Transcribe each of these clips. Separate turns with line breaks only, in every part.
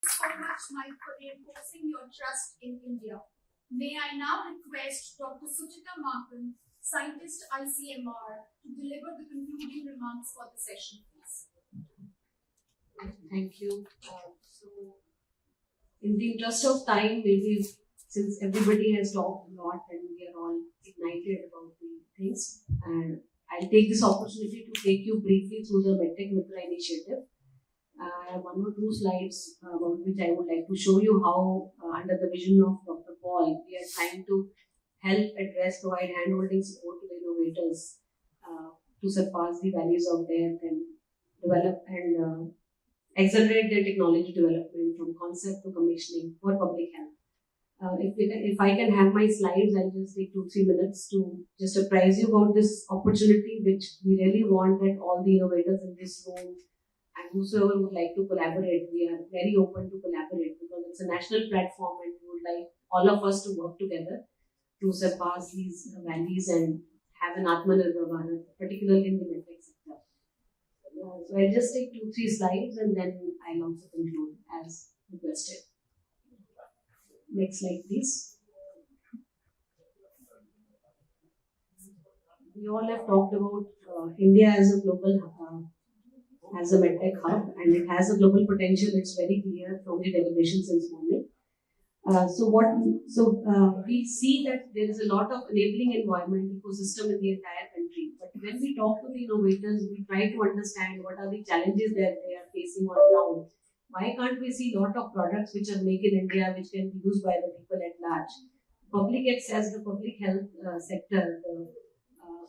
So much, Mike, for reinforcing your trust in India. May I now request Dr. Suchita Markan, scientist ICMR, to deliver the concluding remarks for the session, please.
Thank you. In the interest of time, maybe since everybody has talked a lot and we are all ignited about the things, and I'll take this opportunity to take you briefly through the MedTech Mitra initiative. I have one or two slides about which I would like to show you how, under the vision of Dr. Paul, we are trying to help address, provide hand-holding support to the innovators to surpass the values of death and develop and accelerate their technology development from concept to commissioning for public health. If I can have my slides, I'll just take 2-3 minutes to just apprise you about this opportunity, which we really want that all the innovators in this room and whosoever would like to collaborate, we are very open to collaborate because it's a national platform and we would like all of us to work together to surpass these values and have an Atmanirbhar Bharat, particularly in the medtech sector. So I'll just take 2-3 slides and then I'll also conclude as requested. Next slide, please. We all have talked about India as a global as a medtech hub, and it has a global potential. It's very clear from the regulations since morning. We see that there is a lot of enabling environment ecosystem in the entire country. But when we talk to the innovators, we try to understand what are the challenges that they are facing on ground. Why can't we see a lot of products which are made in India, which can be used by the people at large? Public access, the public health sector, the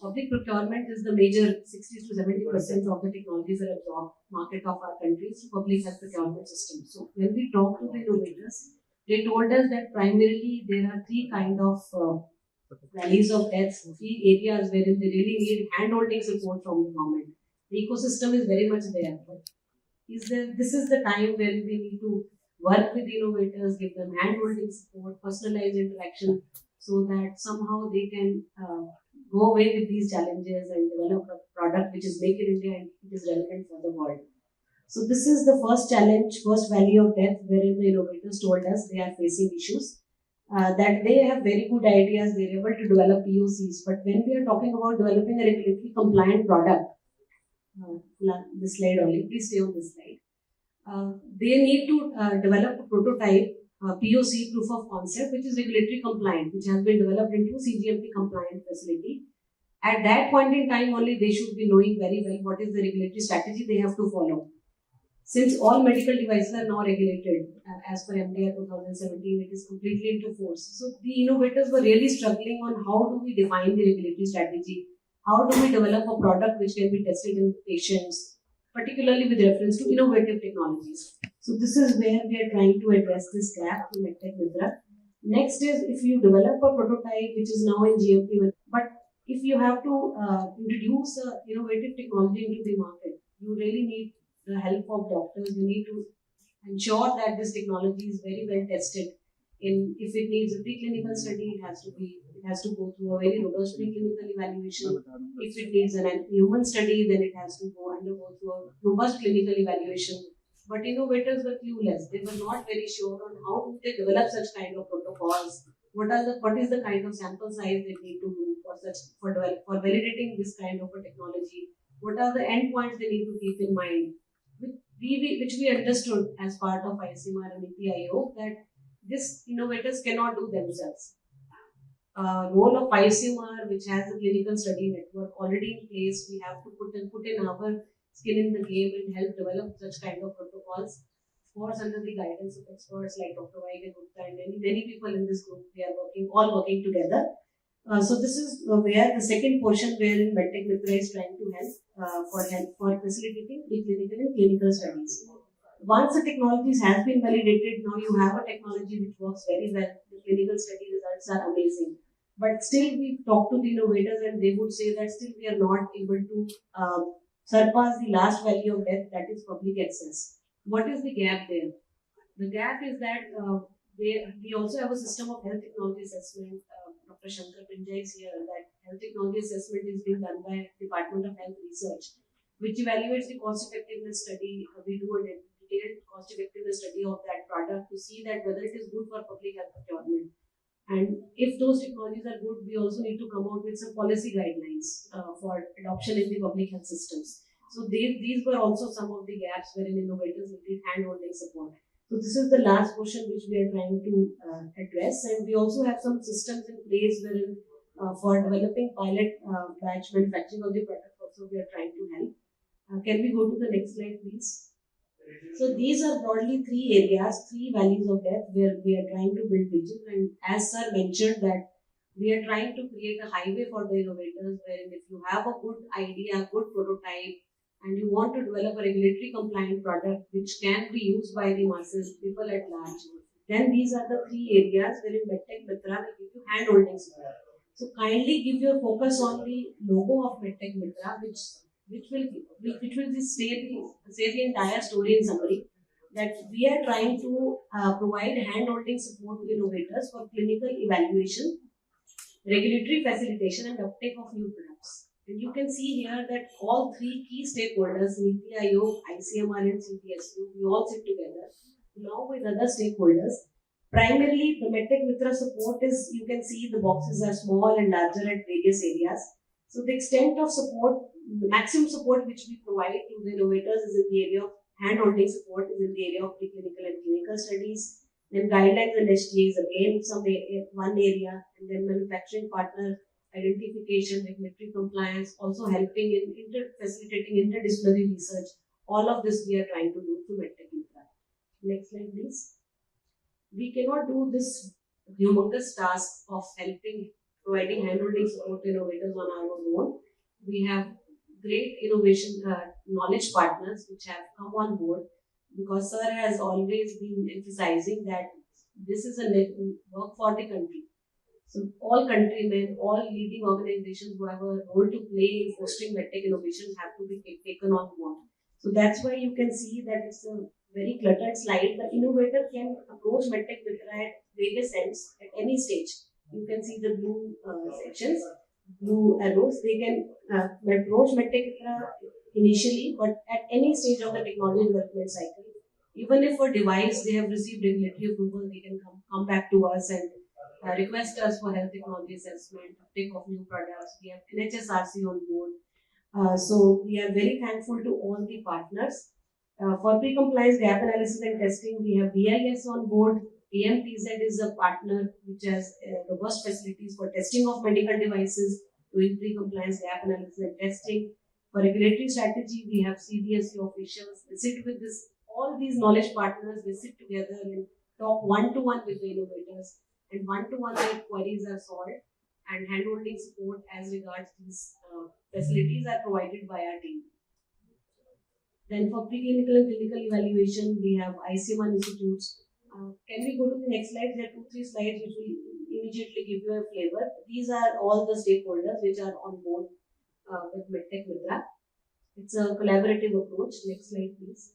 public procurement is the major 60 to 70% of the technologies that absorb market of our country, so public health procurement system. So when we talk to the innovators, they told us that primarily there are three kind of valleys of death, three areas wherein they really need hand-holding support from the government. The ecosystem is very much there, but this is the time where we need to work with innovators, give them hand-holding support, personalized interaction, so that somehow they can go away with these challenges and develop a product which is made in India and it is relevant for the world. So this is the first challenge, first valley of death, wherein the innovators told us they are facing issues, that they have very good ideas, they are able to develop POCs, but when we are talking about developing a regulatory compliant product, this slide only, please stay on this slide. They need to develop a prototype, POC, proof of concept, which is regulatory compliant, which has been developed into CGMP compliant facility. At that point in time only, they should be knowing very well what is the regulatory strategy they have to follow. Since all medical devices are now regulated, as per MDR 2017, it is completely into force. So the innovators were really struggling on how do we define the regulatory strategy, how do we develop a product which can be tested in patients, particularly with reference to innovative technologies. So this is where we are trying to address this gap in MedTech Mitra. Next is if you develop a prototype which is now in GMP, but if you have to introduce innovative technology into the market, you really need the help of doctors. You need to ensure that this technology is very well tested. If it needs a preclinical study, it has to go through a very robust preclinical evaluation. If it needs an human study, then it has to undergo through a robust clinical evaluation. But innovators were clueless. They were not very sure on how do they develop such kind of protocols. What is the kind of sample size they need to do for validating this kind of a technology? What are the endpoints they need to keep in mind? Which we understood as part of ICMR and EPIO that these innovators cannot do themselves. Role of ICMR, which has a clinical study network already in place, we have to put in our skin in the game and help develop such kind of protocols. Of course, under the guidance of experts like Dr. Vaig Gupta and many people in this group, we are all working together. So this is where the second portion where MedTech Mitra is trying to help for facilitating preclinical and clinical studies. Once the technologies has been validated, now you have a technology which works very well. The clinical study results are amazing. But still we talk to the innovators and they would say that still we are not able to surpass the last value of death, that is public access. What is the gap there? The gap is that we also have a system of health technology assessment. Dr. Shankar Pinjay is here. That health technology assessment is being done by Department of Health Research, which evaluates the cost effectiveness study. We do a detailed cost effectiveness study of that product to see that whether it is good for public health procurement. And if those technologies are good, we also need to come out with some policy guidelines for adoption in the public health systems. So these were also some of the gaps wherein innovators needed hand-holding support. So this is the last portion which we are trying to address, and we also have some systems in place wherein for developing pilot batch manufacturing of the product also we are trying to help. Can we go to the next slide, please? So these are broadly three areas, three values of death where we are trying to build bridges. And as sir mentioned that we are trying to create a highway for the innovators wherein if you have a good idea, good prototype, and you want to develop a regulatory compliant product which can be used by the masses, people at large, then these are the three areas wherein MedTech Mitra will give you hand-holding support. So kindly give your focus on the logo of MedTech Mitra, which will just say the entire story in summary. That we are trying to provide hand-holding support to innovators for clinical evaluation, regulatory facilitation, and uptake of new products. And you can see here that all three key stakeholders, Niti Aayog, ICMR, and CTSU, we all sit together along with other stakeholders. Primarily, the MedTech Mitra support is, you can see the boxes are small and larger at various areas. So the extent of support, the maximum support which we provide to the innovators is in the area of hand-holding support, is in the area of preclinical and clinical studies. Then guidelines and STAs again one area, and then manufacturing partner identification, regulatory compliance, also helping in facilitating interdisciplinary research. All of this we are trying to do through MedTech Mitra. Next slide, please. We cannot do this humongous task of providing hand-holding support to innovators on our own. We have great innovation knowledge partners which have come on board, because sir has always been emphasizing that this is a work for the country. So all countrymen, all leading organizations who have a role to play in fostering MedTech innovation have to be taken on board. So that's why you can see that it's a very cluttered slide. The innovator can approach MedTech Mitra at various ends at any stage. You can see the blue sections, blue arrows. They can approach MedTech Mitra initially, but at any stage of the technology development cycle. Even if for device they have received regulatory approval, they can come back to us and request us for health technology assessment, uptake of new products. We have NHSRC on board. So we are very thankful to all the partners. For pre-compliance gap analysis and testing, we have BIS on board. AMTZ is a partner which has robust facilities for testing of medical devices, doing pre-compliance gap analysis and testing. For regulatory strategy, we have CDSU officials. They sit with all these knowledge partners, they sit together and talk one-to-one with the innovators, and one-to-one their queries are solved, and hand-holding support as regards these facilities are provided by our team. Then for preclinical and clinical evaluation, we have ICMR institutes. Can we go to the next slide? There are 2-3 slides which will immediately give you a flavor. These are all the stakeholders which are on board with MedTech Mitra. It's a collaborative approach. Next slide, please.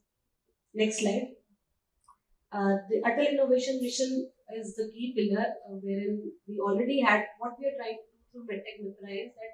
Next slide. The Atal Innovation Mission is the key pillar wherein we already had, what we are trying to do through MedTech Mitra is that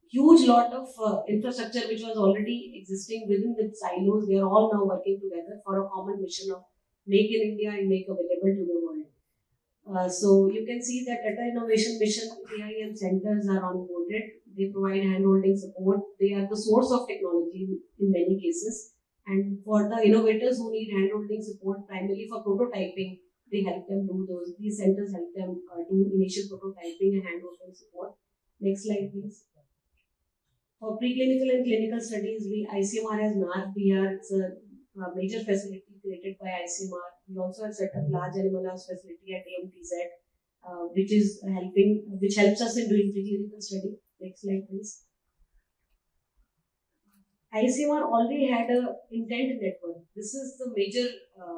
huge lot of infrastructure which was already existing within the silos, they are all now working together for a common mission of make in India and make available to the world. So you can see that Atal Innovation Mission AIM centers are onboarded. They provide hand-holding support. They are the source of technology in many cases. And for the innovators who need hand-holding support, primarily for prototyping, they help them do those. These centers help them do initial prototyping and hand-holding support. Next slide, please. For preclinical and clinical studies, ICMR has NARPR. It's a major facility created by ICMR. We also have set up large animal house facility at AMTZ, which helps us in doing preclinical study. Next slide, please. ICMR already had an intent network. This is the major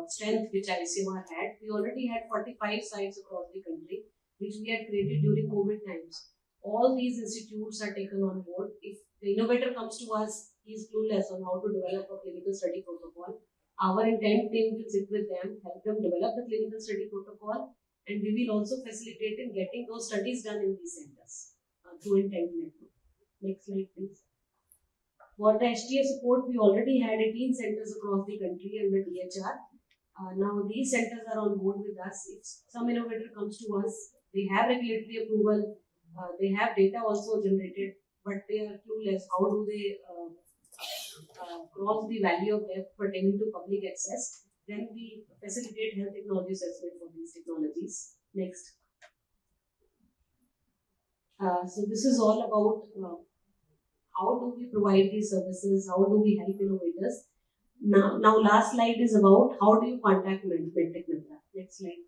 strength which ICMR had. We already had 45 sites across the country, which we had created during COVID times. All these institutes are taken on board. If the innovator comes to us, he is clueless on how to develop a clinical study protocol. Our intent team will sit with them, help them develop the clinical study protocol, and we will also facilitate in getting those studies done in these centers through intent network. Next slide, please. For the HTA support, we already had 18 centers across the country under DHR. Now these centers are on board with us. If some innovator comes to us, they have regulatory approval, they have data also generated, but they are clueless. How do they cross the value of death pertaining to public access? Then we facilitate health technology assessment for these technologies. Next. So this is all about how do we provide these services, how do we help innovators. Now last slide is about how do you contact MedTech Mitra. Next slide.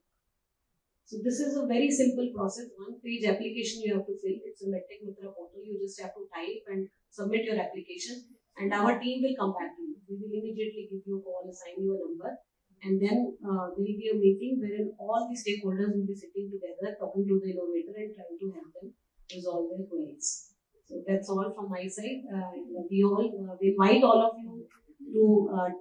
So this is a very simple process, one-page application you have to fill. It's a MedTech Mitra portal. You just have to type and submit your application, and our team will come back to you. We will immediately give you a call, assign you a number, and then there will be a meeting wherein all the stakeholders will be sitting together, talking to the innovator and trying to help them resolve their queries. So that's all from my side. We invite all of you to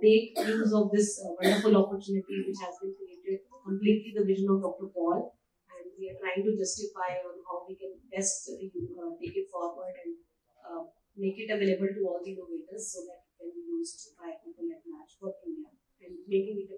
take use of this wonderful opportunity which has been created, completely the vision of Dr. Paul, and we are trying to justify on how we can best take it forward and make it available to all the innovators so that it can be used by people at large for India and making it